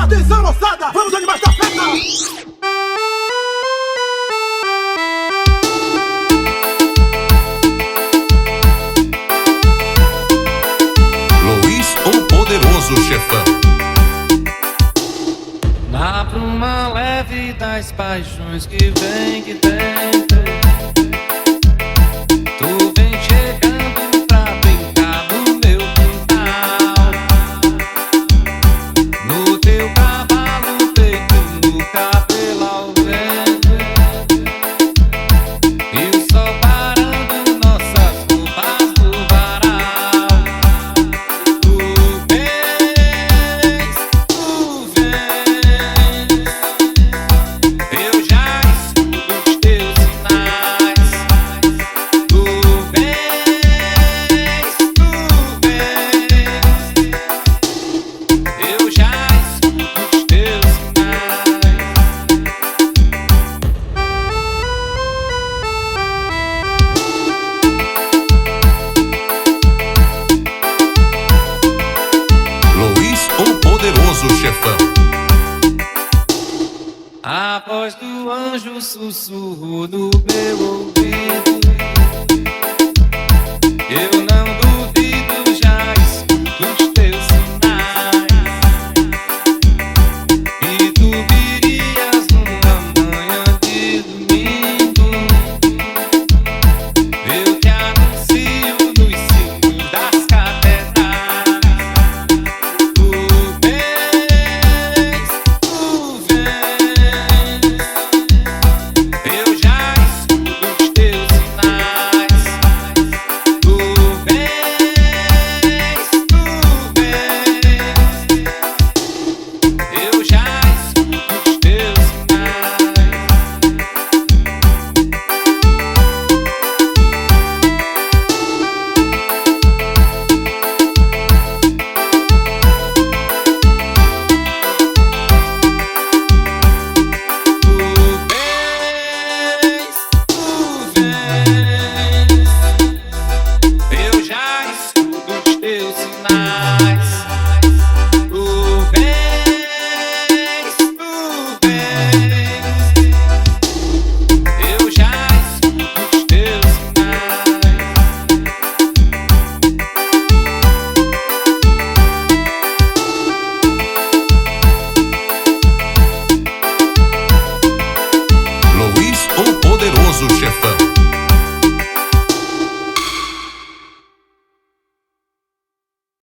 Atenção, moçada, vamos animar essa festa! Luiz, o Poderoso Chefão. Na bruma leve das paixões que vem, que vem, tu vem chegando pra brincar no meu quintal, no teu cavalo feito no cabelo ao vento, e o sol parando nossas roupas do varal. Tu vens, eu já escuto os teus sinais. Tu vens, eu já escuto os teus sinais. Luiz, o Poderoso Chefão. A voz do anjo sussurrou no meu ouvido. Eu